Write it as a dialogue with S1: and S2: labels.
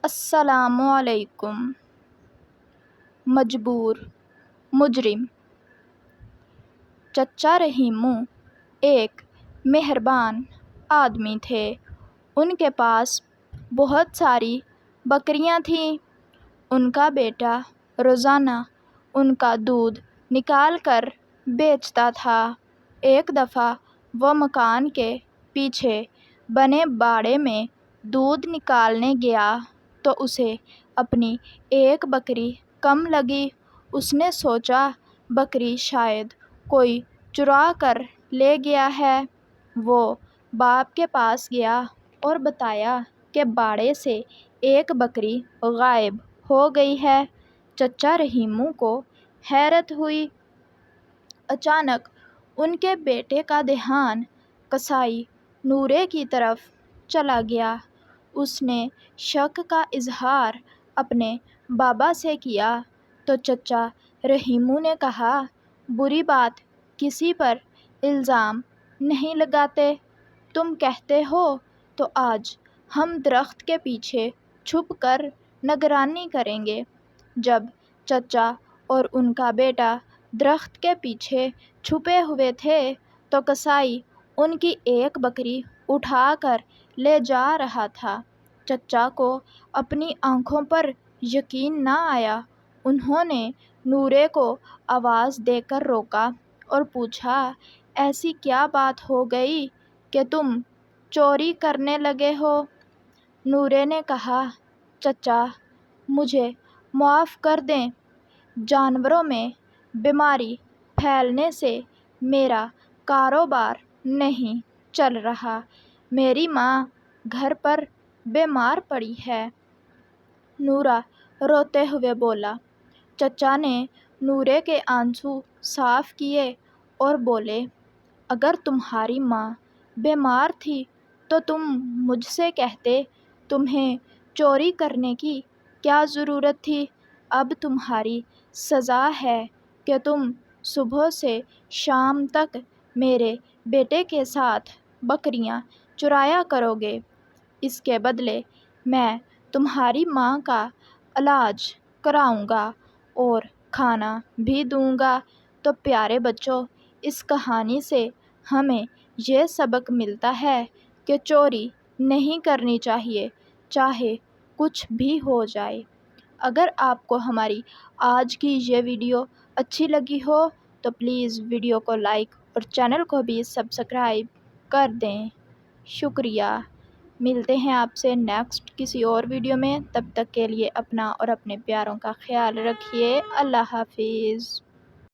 S1: السلام علیکم۔ مجبور مجرم۔ چچا رحیمو ایک مہربان آدمی تھے۔ ان کے پاس بہت ساری بکریاں تھیں۔ ان کا بیٹا روزانہ ان کا دودھ نکال کر بیچتا تھا۔ ایک دفعہ وہ مکان کے پیچھے بنے باڑے میں دودھ نکالنے گیا تو اسے اپنی ایک بکری کم لگی۔ اس نے سوچا بکری شاید کوئی چرا کر لے گیا ہے۔ وہ باپ کے پاس گیا اور بتایا کہ باڑے سے ایک بکری غائب ہو گئی ہے۔ چچا رحیمو کو حیرت ہوئی۔ اچانک ان کے بیٹے کا دھیان قصائی نورے کی طرف چلا گیا۔ اس نے شک کا اظہار اپنے بابا سے کیا تو چچا رحیمو نے کہا، بری بات کسی پر الزام نہیں لگاتے۔ تم کہتے ہو تو آج ہم درخت کے پیچھے چھپ کر نگرانی کریں گے۔ جب چچا اور ان کا بیٹا درخت کے پیچھے چھپے ہوئے تھے تو قصائی ان کی ایک بکری اٹھا کر لے جا رہا تھا۔ چچا کو اپنی آنکھوں پر یقین نہ آیا۔ انہوں نے نورے کو آواز دے کر روکا اور پوچھا، ایسی کیا بات ہو گئی کہ تم چوری کرنے لگے ہو؟ نورے نے کہا، چچا مجھے معاف کر دیں۔ جانوروں میں بیماری پھیلنے سے میرا کاروبار نہیں چل رہا۔ میری ماں گھر پر بیمار پڑی ہے۔ نورا روتے ہوئے بولا۔ چچا نے نورے کے آنسو صاف کیے اور بولے، اگر تمہاری ماں بیمار تھی تو تم مجھ سے کہتے۔ تمہیں چوری کرنے کی کیا ضرورت تھی؟ اب تمہاری سزا ہے کہ تم صبح سے شام تک میرے بیٹے کے ساتھ بکریاں چرایا کرو گے۔ اس کے بدلے میں تمہاری ماں کا علاج کراؤں گا اور کھانا بھی دوں گا۔ تو پیارے بچوں، اس کہانی سے ہمیں یہ سبق ملتا ہے کہ چوری نہیں کرنی چاہیے، چاہے کچھ بھی ہو جائے۔ اگر آپ کو ہماری آج کی یہ ویڈیو اچھی لگی ہو تو پلیز ویڈیو کو لائک اور چینل کو بھی سبسکرائب کر دیں۔ شکریہ۔ ملتے ہیں آپ سے نیکسٹ کسی اور ویڈیو میں۔ تب تک کے لیے اپنا اور اپنے پیاروں کا خیال رکھیے۔ اللہ حافظ۔